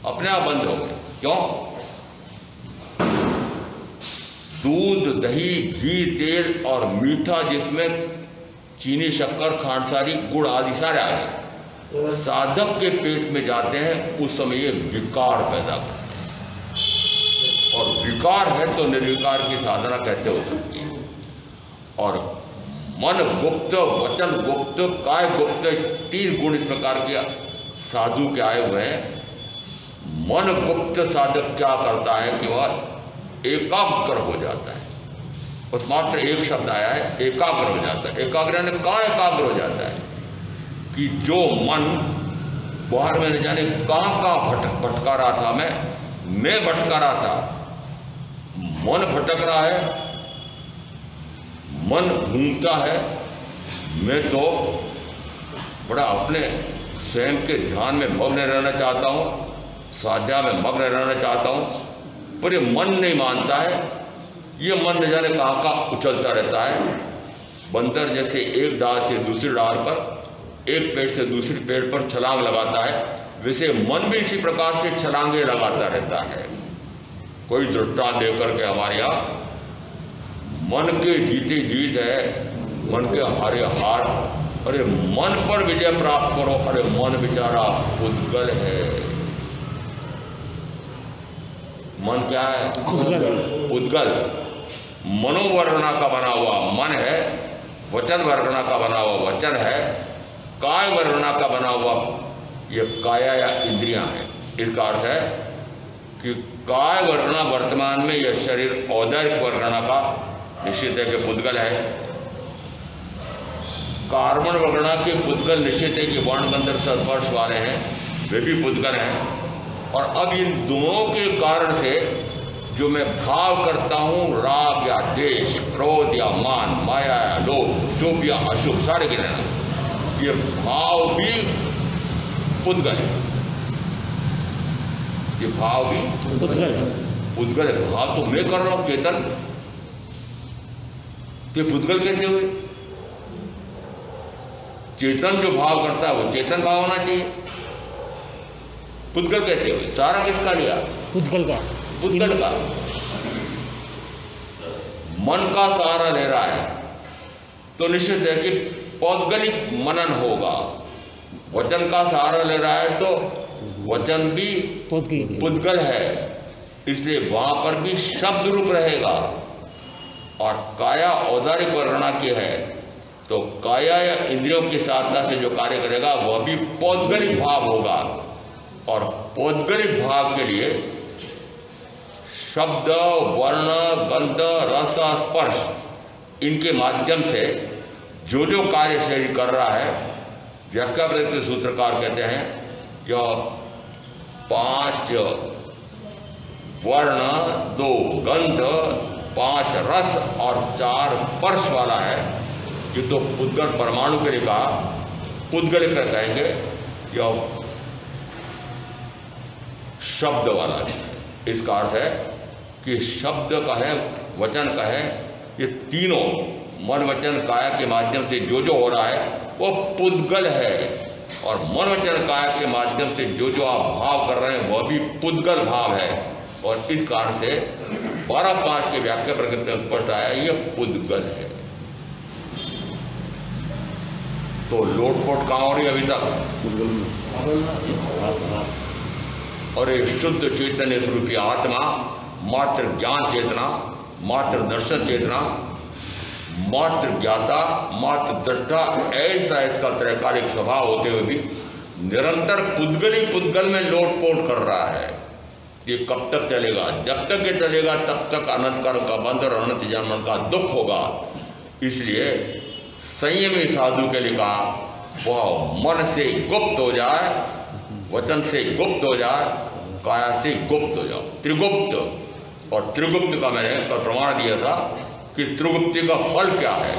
अपने आप बंद हो गए। क्यों? दूध, दही, घी, तेल और मीठा जिसमें चीनी, शक्कर, खांडसारी, गुड़ आदि सारे आ गए, साधक के पेट में जाते हैं, उस समय ये विकार पैदा करते हैं। और विकार है तो निर्विकार की साधना कैसे हो सकती है? और मन गुप्त, वचन गुप्त, काय गुप्त, 3 गुण इस प्रकार के साधु के आए हुए हैं। मन गुप्त साधक क्या करता है कि वह एकाग्र हो जाता है, बस मात्र एक शब्द आया है, एकाग्र हो जाता है। एकाग्र ने कहाँ एकाग्र हो जाता है कि जो मन बाहर में न जाने कहाँ भटका रहा था, मैं भटका रहा था, मन भटक रहा है, मन घूमता है, मैं तो बड़ा अपने स्वयं के ध्यान में मग्न रहना चाहता हूँ, स्वाध्याय में मग्न रहना चाहता हूँ, पर ये मन नहीं मानता है। ये मन न जाने कहाँ कहाँ उछलता रहता है। बंदर जैसे एक डाल से दूसरी डाल पर, एक पेड़ से दूसरे पेड़ पर छलांग लगाता है, वैसे मन भी इसी प्रकार से छलांगे लगाता रहता है। कोई दृष्टांत देकर के हमारे यहाँ मन के जीते जीत है, मन के हारे हार, अरे मन पर विजय प्राप्त करो, अरे मन बेचारा उद्गल है। मन क्या है? उद्गल। मनोवर्णना का बना हुआ मन है, वचन वर्णना का बना हुआ वचन है, काय वर्णना का बना हुआ ये काया या इंद्रियां हैं। इसका अर्थ है कि काय वर्णना वर्तमान में यह शरीर औदर्य वर्णना का निश्चित है कि पुद्गल है। कार्बन वर्णना के पुद्गल निश्चित है कि वर्ण बंधन स्पर्श वाले हैं, वे भी पुद्गल हैं। और अब इन दोनों के कारण से जो मैं भाव करता हूँ, राग या द्वेष, क्रोध या मान, माया या लोभ, शुभ या अशुभ, सारे के रहना, ये भाव भी पुद्गल है। ये भाव भी पुद्गल है। भाव तो मैं कर रहा हूँ चेतन, ये पुद्गल कैसे हुए? चेतन जो भाव करता है वो चेतन भाव होना चाहिए, पुद्गल कैसे हुए? सारा किसका लिया? पुद्गल का। पुद्गल का मन का सहारा ले रहा है तो निश्चित है कि पौद्गलिक मनन होगा। वचन का सहारा ले रहा है तो वचन भी पुद्गल है, इसलिए वहां पर भी शब्द रूप रहेगा। और काया औदारिक वर्णना की है तो काया या इंद्रियों की साधना से जो कार्य करेगा वह भी पौद्गलिक भाव होगा। और पौद्गलिक भाव के लिए शब्द, वर्ण, गंध, रस, स्पर्श, इनके माध्यम से जो जो कार्य शरीर कर रहा है, व्याख्या प्रति सूत्रकार कहते हैं यह 5 वर्ण, 2 गंध, 5 रस और 4 स्पर्श वाला है। ये तो पुद्गल परमाणु के लिए कहा, पुद्गल कर कहेंगे यह शब्द वाला है। इसका अर्थ है कि शब्द का है, वचन का है, ये तीनों मन वचन काया के माध्यम से जो जो हो रहा है वो पुद्गल है। और मन वचन काया के माध्यम से जो जो आप भाव कर रहे हैं वह भी पुद्गल भाव है। और इस कारण से 12-5 की व्याख्या प्रकृति में स्पष्ट आया यह पुद्गल है। तो लोटपोट कहाँ हो रही अभी तक? और एक शुद्ध चैतन्य स्वरूपी आत्मा, मात्र ज्ञान चेतना, मात्र दर्शन चेतना, मात्र ज्ञाता, मात्र दृष्टा, ऐसा इसका त्रैकालिक स्वभाव होते हुए भी निरंतर पुद्गल में लोटपोट कर रहा है। ये कब तक चलेगा? जब तक ये चलेगा तब तक अनंत कर्म का बंध और अनंत जन्म का दुख होगा। इसलिए संयमी साधु के लिए कहा वह मन से गुप्त हो जाए, वचन से गुप्त हो जाए, काया से गुप्त हो जाओ, त्रिगुप्त। और त्रिगुप्त का मैंने कल प्रमाण दिया था कि त्रिगुप्ति का फल क्या है।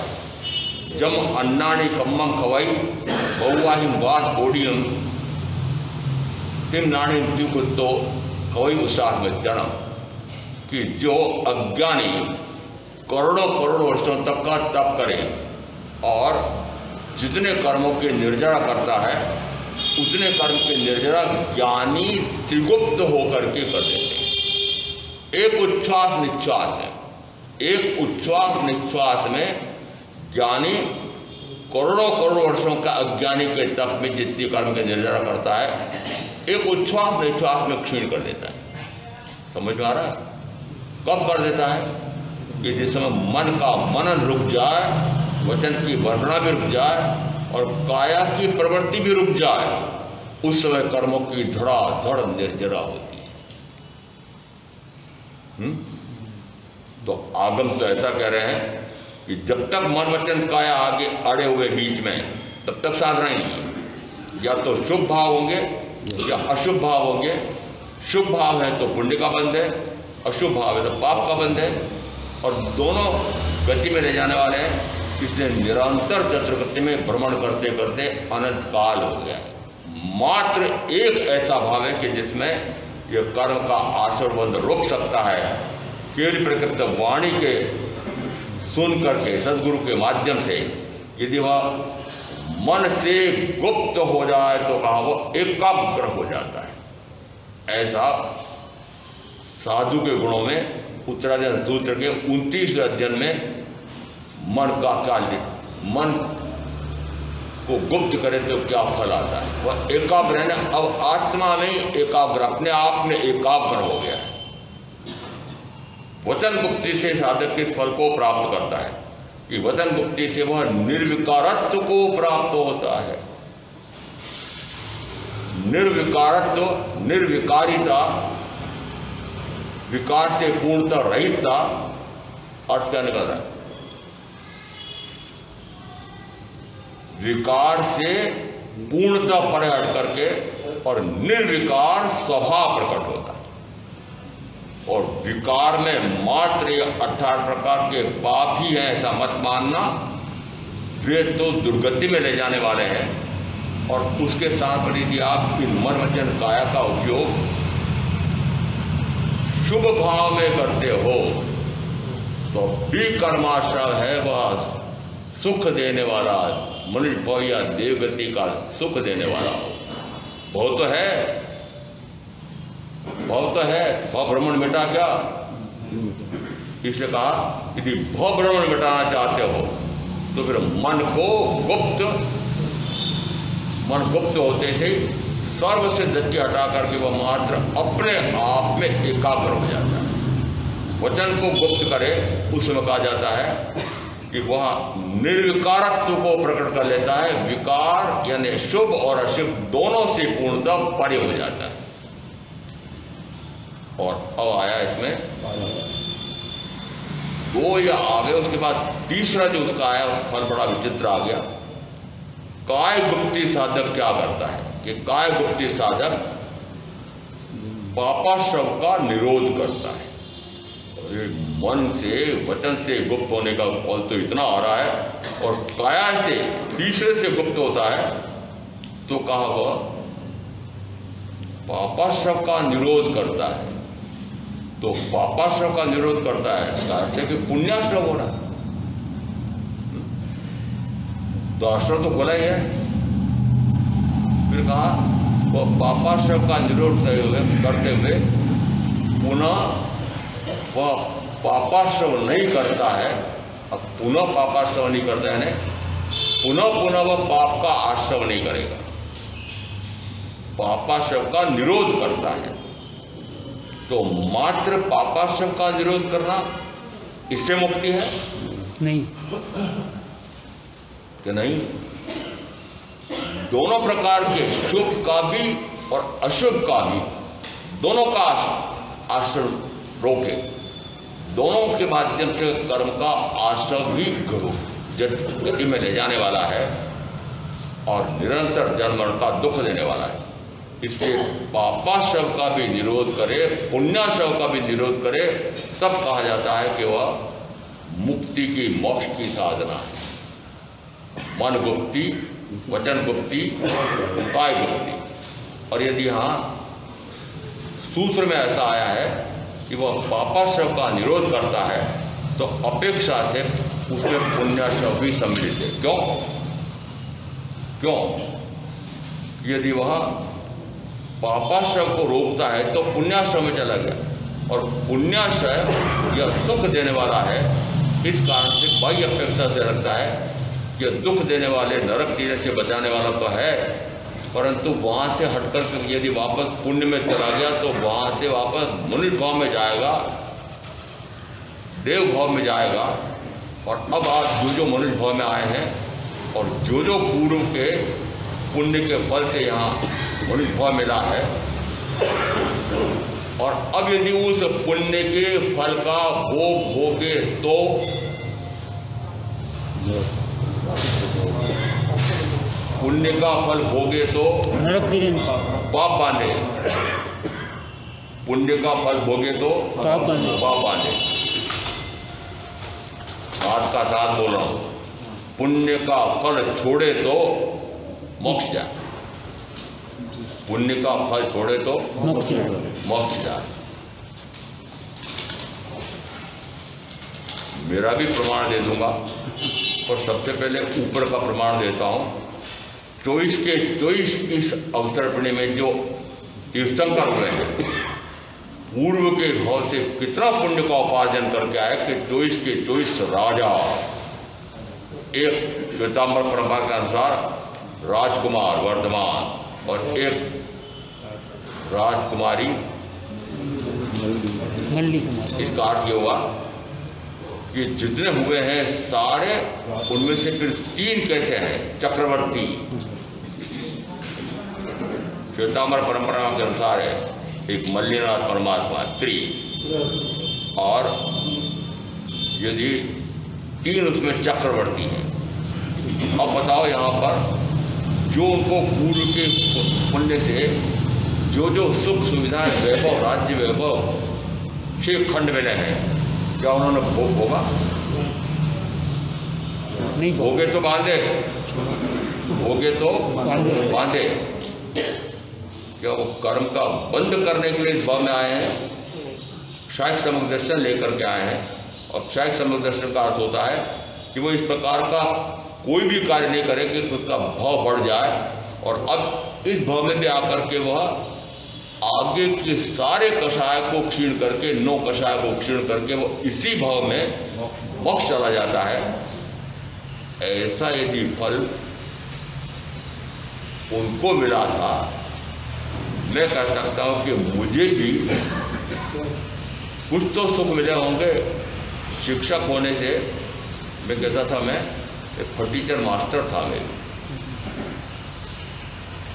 जम अन्नानी कम्मम खवाई बहुवाहिम वास बोडियम तिम नानी त्रिगुप्तो खवाई उत्साह में जन्म। कि जो अज्ञानी करोड़ों वर्षों तक का तप करे और जितने कर्मों के निर्जरा करता है उतने कर्म के निर्जरा ज्ञानी त्रिगुप्त होकर के कर देते हैं। एक उच्छ्वास निश्वास है, एक उच्छ्वास निश्वास में ज्ञानी करोड़ों वर्षों का अज्ञानी के तप में जितनी कर्म के निर्जरा करता है एक उच्छ्वास निश्वास में क्षीण कर देता है। समझ में आ रहा है? कब कर देता है? कि जिस समय मन का मनन रुक जाए, वचन की वर्णना भी रुक जाए और काया की प्रवृत्ति भी रुक जाए, उस समय कर्मों की धड़ाधड़ निर्जरा होती है। तो आगम तो ऐसा कह रहे हैं कि जब तक मन वचन काया आगे अड़े हुए बीच में तब तक साधना ही नहीं। या तो शुभ भाव होंगे या अशुभ भाव होंगे। शुभ भाव है तो पुण्य का बंध है, अशुभ भाव है तो पाप का बंध है, और दोनों गति में ले जाने वाले हैं। इसलिए निरंतर चतुर्गति में भ्रमण करते करते अनंत काल हो गया है। मात्र एक ऐसा भाव है कि जिसमें यह कर्म का आश्रबंध रुक सकता है। केवल प्रकृत वाणी के सुन करके सदगुरु के माध्यम से यदि वह मन से गुप्त हो जाए तो कहा वो एकाग्र हो जाता है। ऐसा साधु के गुणों में उत्तराध्ययन सूत्र के 29वें अध्ययन में मन का क्या मन को गुप्त करे तो क्या फल आता है। वह एकाग्र है ना, अब आत्मा में एकाग्र, अपने आप में एकाग्र हो गया है। वचन गुप्ति से साधक किस फल को प्राप्त करता है कि वचन गुप्ति से वह निर्विकारत्व को प्राप्त होता है। निर्विकारत्व, निर्विकारिता, विकार से पूर्णता रहितता, अर्थ क्या निकल रहा है? विकार से पूर्णता पर हट करके और निर्विकार स्वभाव प्रकट होता है। और विकार में मात्र 18 प्रकार के पाप ही है ऐसा मत मानना। वे तो दुर्गति में ले जाने वाले हैं। और उसके साथ यदि आप इन मन वचन काया का उपयोग शुभ भाव में करते हो तो भी कर्माश्रय है वह सुख देने वाला, मनुष्य भाव या देवगति का सुख देने वाला हो। बहुत तो है, बहुत तो है। भव भ्रमण मिटा क्या? इसलिए कहा यदि भव भ्रमण मिटाना चाहते हो तो फिर मन को गुप्त, मन गुप्त होते से सर्व से दृष्टि हटा करके वह मात्र अपने आप में एकाग्र हो जाता है। वचन को गुप्त करे उस समय कहा जाता है कि वह निर्विकारत्व को प्रकट कर लेता है। विकार यानी शुभ और अशुभ दोनों से पूर्णतः परे हो जाता है। और अब आया इसमें दो या आगे, उसके बाद तीसरा जो उसका आया फल बड़ा विचित्र आ गया। काय गुप्ति साधक क्या करता है कि काय गुप्ति साधक पापाश्रम का निरोध करता है। मन से वचन से गुप्त होने का फल तो इतना आ रहा है और काया से तीसरे से गुप्त होता है तो कहा वह पापाश्रम का निरोध करता है। तो पापाश्रम का निरोध करता है इसका अर्थ है कि पुण्याश्रम हो रहा है। तो आश्रम तो खुला ही है। फिर कहा वह पापाश्रम का निरोध करते हुए पुनः वह पापाश्रम नहीं करता है। अब पुनः पापाश्रम नहीं करता है, पुनः पुनः वह पाप का आश्रम नहीं करेगा, पापाश्रम का निरोध करता है। तो मात्र पापाश्रम का निरोध करना इससे मुक्ति है? नहीं, कि नहीं। दोनों प्रकार के शुभ का भी और अशुभ का भी, दोनों का आश्रम रोके, दोनों के माध्यम से कर्म का आश्रम भी करो, गति में ले जाने वाला है और निरंतर जन्म का दुख देने वाला है। इसलिए पापाश्रम का भी निरोध करे, पुण्याश्रम का भी निरोध करे, तब कहा जाता है कि वह मुक्ति की, मोक्ष की साधना है। मन गुप्ति, वचन गुप्ति, काय गुप्ति। और यदि यहाँ सूत्र में ऐसा आया है कि वह पापाश्रम का निरोध करता है, तो अपेक्षा से उसमें पुण्याश्रम भी सम्मिलित है। क्यों? यदि वह पापाश्रम को रोकता है तो पुण्याश्रम में चला गया, और पुण्याश्रम यह सुख देने वाला है। इस कारण से बाह्य अपेक्षा से लगता है कि दुख देने वाले नरक तीर से बचाने वाला तो है, परंतु वहाँ से हटकर यदि वापस पुण्य में चला गया तो वहाँ से वापस मनुष्य भाव में जाएगा, देव भाव में जाएगा। और अब आज जो मनुष्य भाव में आए हैं और जो पूर्व के पुण्य के फल से यहाँ मनुष्य भाव मिला है, और अब यदि उस पुण्य के फल का भोग भोगे तो पुण्य का फल भोगे तो पाप बांधे, पुण्य का फल भोगे तो पाप बांधे। बात का साथ बोल रहा हूं, पुण्य का फल छोड़े तो मोक्ष जाए, पुण्य का फल छोड़े तो मोक्ष जाए। मेरा भी प्रमाण दे दूंगा, और सबसे पहले ऊपर का प्रमाण देता हूं। 24 इस अवसर्पणी में जो तीर्थंकर हुए हैं, पूर्व के भाव से कितना पुण्य का उपार्जन करके आए कि 24 के 24 राजा, एक श्वेतांबर परंपरा के अनुसार राजकुमार वर्धमान और एक राजकुमारी इसका अर्थ ये हुआ कि जितने हुए हैं सारे, उनमें से फिर 3 कैसे हैं चक्रवर्ती। श्वेतांबर परंपरा के अनुसार है एक मल्लीनाथ परमात्मा स्त्री, और यदि 3 उसमें चक्रवर्ती हैं। अब बताओ यहाँ पर जो उनको पूर्व के पुण्य से जो सुख सुविधाएं, वैभव, राज्य वैभव 6 खंड मिले हैं, क्या उन्होंने भोग होगा? नहीं भोगे तो बांधे, भोगे तो बांधे। क्या वो कर्म का बंद करने के लिए इस भाव में आए हैं? शायद सम्यक दर्शन लेकर के आए हैं, और शायद सम्यक दर्शन का अर्थ होता है कि वो इस प्रकार का कोई भी कार्य नहीं करे कि उसका भाव बढ़ जाए, और अब इस भाव में भी आकर के वह आगे के सारे कषाय को क्षीण करके, 9 कषाय को क्षीण करके वो इसी भाव में मोक्ष चला जाता है। ऐसा यदि फल उनको मिला था, मैं कह सकता हूं कि मुझे भी कुछ तो सुख मिले होंगे। शिक्षक होने से मैं कहता था, मैं एक फर्नीचर मास्टर था मेरे,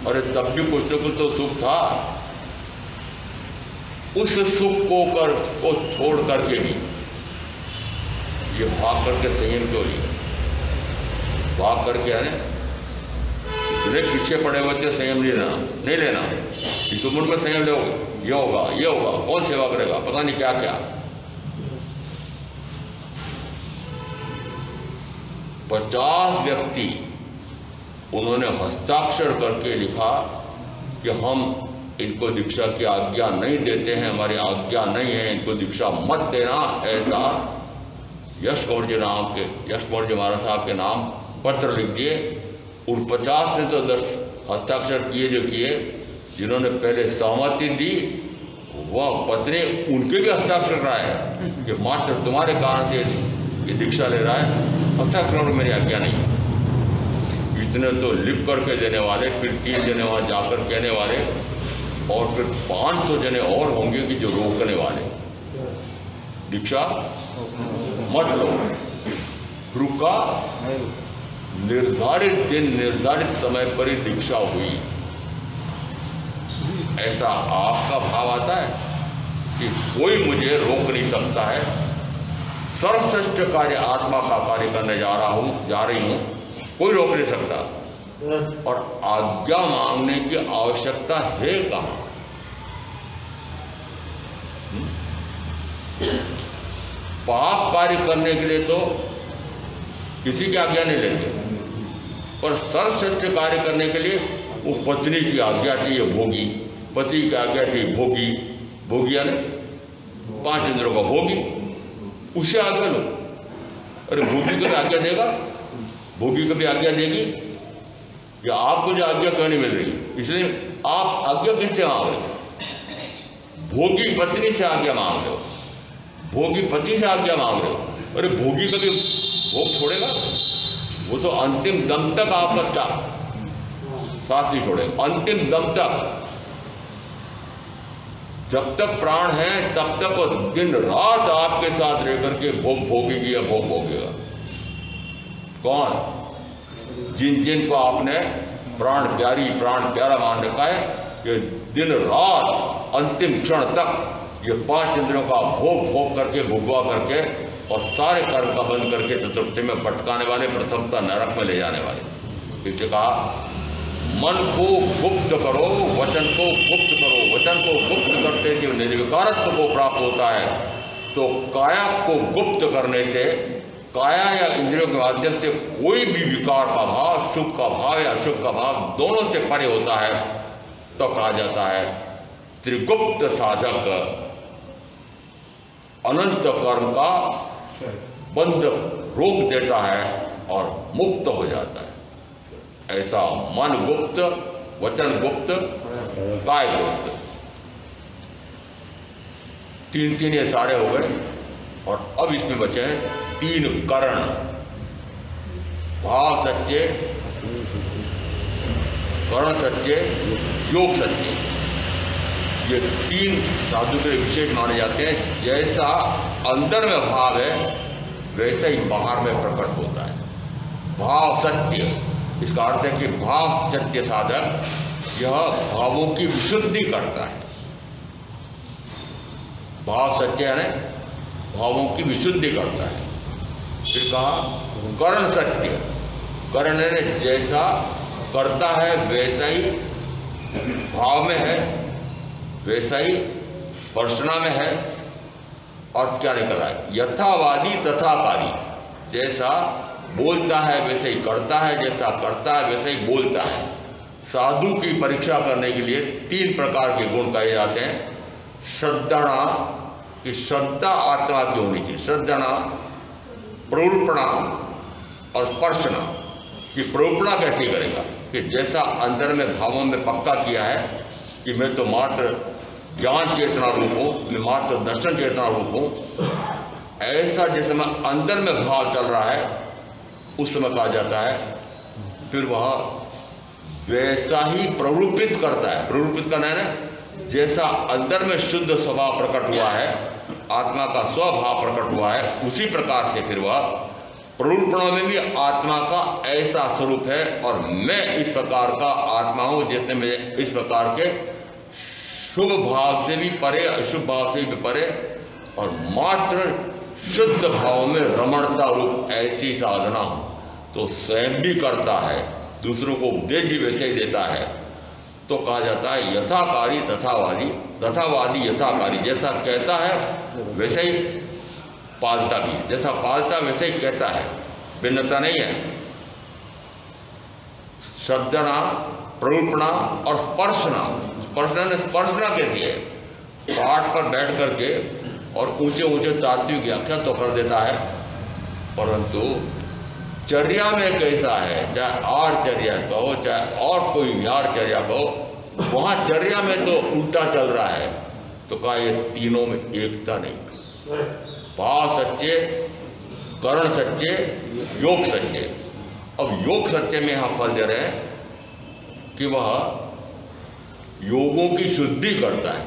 और तब भी कुछ न कुछ तो सुख था। उस सुख को छोड़ करके भी ये भाग करके संयम क्यों लिया? भाग करके है इतने पीछे पड़े हुए थे, संयम नहीं लेना। इस उम्र में संयम लोगे, ये होगा, कौन सेवा करेगा, पता नहीं क्या क्या। 50 व्यक्ति उन्होंने हस्ताक्षर करके लिखा कि हम इनको दीक्षा की आज्ञा नहीं देते हैं, हमारी आज्ञा नहीं है, इनको दीक्षा मत देना। ऐसा यशमौर्य जी महाराज साहब के नाम पत्र लिख दिए। उन 50 ने तो 10 हस्ताक्षर किए, जो किए, जिन्होंने पहले सहमति दी, वह पत्नी उनके भी हस्ताक्षर कराए कि मात्र तुम्हारे कारण से ये दीक्षा ले रहा है, हस्ताक्षर में मेरी आज्ञा नहीं। इतने तो लिख करके देने वाले, फिर 3 जने वहाँ जाकर कहने वाले, और फिर 500 जने और होंगे कि जो रोकने वाले, दीक्षा मत लो, रुका निर्धारित दिन निर्धारित समय पर ही दीक्षा हुई, ऐसा आपका भाव आता है कि कोई मुझे रोक नहीं सकता है, सर्वश्रेष्ठ कार्य आत्मा का कार्य करने जा रही हूं, कोई रोक नहीं सकता, और आज्ञा मांगने की आवश्यकता है कहां? पाप कार्य करने के लिए तो किसी की आज्ञा नहीं लेते, पर सर्वश्रेष्ठ कार्य करने के लिए वो पत्नी की आज्ञा चाहिए भोगी, पति की आज्ञा चाहिए भोगी, भोगिया ने 5 इंद्रों का भोगी, उससे आज्ञा लो। अरे भोगी कभी आज्ञा देगा? भोगी कभी आज्ञा देगी? या आपको जो आज्ञा क्यों नहीं मिल रही, इसलिए आप आज्ञा किससे मांग रहे हो? भोगी पत्नी से आज्ञा मांग रहे हो, भोगी पति से आज्ञा मांग रहे हो। अरे भोगी कभी भोग छोड़ेगा? वो तो अंतिम दम तक आपका साथ नहीं छोड़ेगा, अंतिम दम तक, जब तक प्राण है तब तक वो दिन रात आपके साथ रह करके भोग भोगेगी या भोग भोगेगा। कौन? जिनको आपने प्राण प्यारा मान रखा है, कि दिन रात अंतिम क्षण तक ये 5 इंद्रियों का भोग करके भुगवा करके और सारे कर्म का बंद करके चतुर्थी में भटकाने वाले, प्रथमता नरक में ले जाने वाले। इसलिए कहा मन को गुप्त करो, वचन को गुप्त करो। वचन को गुप्त करते जो निर्विकारत्व को प्राप्त होता है, तो काया को गुप्त करने से, काया या इंद्रियों के माध्यम से कोई भी विकार का भाव, शुभ का भाव या अशुभ का भाव दोनों से परे होता है, तो कहा जाता है त्रिगुप्त साधक अनंत कर्म का बंध रोक देता है और मुक्त हो जाता है। ऐसा मन गुप्त, वचन गुप्त, काय गुप्त, 3 ये सारे हो गए। और अब इसमें बचे हैं 3 करण, भाव सच्चे, करण सच्चे, योग सच्चे। ये 3 साधु के विशेष माने जाते हैं। जैसा अंदर में भाव है वैसा ही बाहर में प्रकट होता है। भाव सत्य, इसका अर्थ है कि भाव सत्य साधक यह भावों की विशुद्धि करता है। भाव सत्य है ना, भावों की विशुद्धि करता है। फिर कहा करण सत्य, करण ने जैसा करता है वैसा ही भाव में है, वैसा ही स्पर्शना में है। और क्या निकला है? यथावादी तथाकारी, जैसा बोलता है वैसे ही करता है, जैसा करता है वैसे ही बोलता है। साधु की परीक्षा करने के लिए 3 प्रकार के गुण कहे जाते हैं। श्रद्धणा, कि श्रद्धा आत्मा की होनी चाहिए, श्रद्धणा, प्ररूपणा और स्पर्शना। कि प्ररूपणा कैसे करेगा? कि जैसा अंदर में भावों में पक्का किया है कि मैं तो मात्र ज्ञान चेतना रूप हूँ, मैं मात्र दर्शन चेतना रूप हूँ, ऐसा जिस समय अंदर में भाव चल रहा है उस समय कहा जाता है। फिर वह वैसा ही प्ररूपित करता है। प्ररूपित करना है ना, जैसा अंदर में शुद्ध स्वभाव प्रकट हुआ है, आत्मा का स्वभाव प्रकट हुआ है, उसी प्रकार से फिर वह प्ररूपणों में भी आत्मा का ऐसा स्वरूप है और मैं इस प्रकार का आत्मा हूँ, जिसने मुझे इस प्रकार के शुभ भाव से भी परे, अशुभ भाव से भी परे और मात्र शुद्ध भाव में रमणता रूप ऐसी साधना तो स्वयं भी करता है, दूसरों को उपदेश भी वैसे ही देता है। तो कहा जाता है यथाकारी तथावादी, तथावादी यथाकारी, जैसा कहता है वैसे ही पालता भी, जैसा पालता वैसे ही कहता है, भिन्नता नहीं है। श्रद्धना, प्ररूपणा और स्पर्शना। स्पर्शना कैसी है? पाठ पर बैठ करके और ऊंचे ऊंचे तात्विक व्याख्या तो कर देता है, परंतु चर्या में कैसा है, चाहे आरचर्या कहो चाहे और कोई विहारचर्या कहो, वहां चर्या में तो उल्टा चल रहा है। तो कहा ये तीनों में एकता नहीं। भाव सच्चे, करण सच्चे, योग सच्चे। अब योग सत्य में यहां फल दे रहे हैं कि वह योगों की शुद्धि करता है।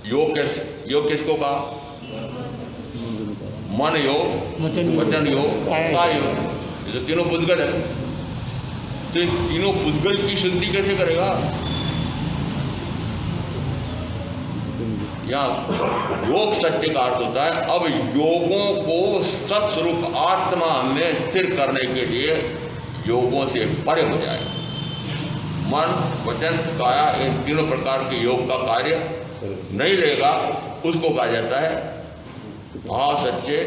योग किसको कहा? मन योग, वचन योग, काय योग, ये तो तीनों बुद्धगल है। तो इन तीनों पुद्गल की शुद्धि कैसे करेगा? यहाँ योग सत्य का अर्थ होता है अब योगों को सत्स्वरूप आत्मा में स्थिर करने के लिए योगों से परे हो जाए। मन, वचन, काया इन तीनों प्रकार के योग का कार्य नहीं लेगा, उसको कहा जाता है भाव सच्चे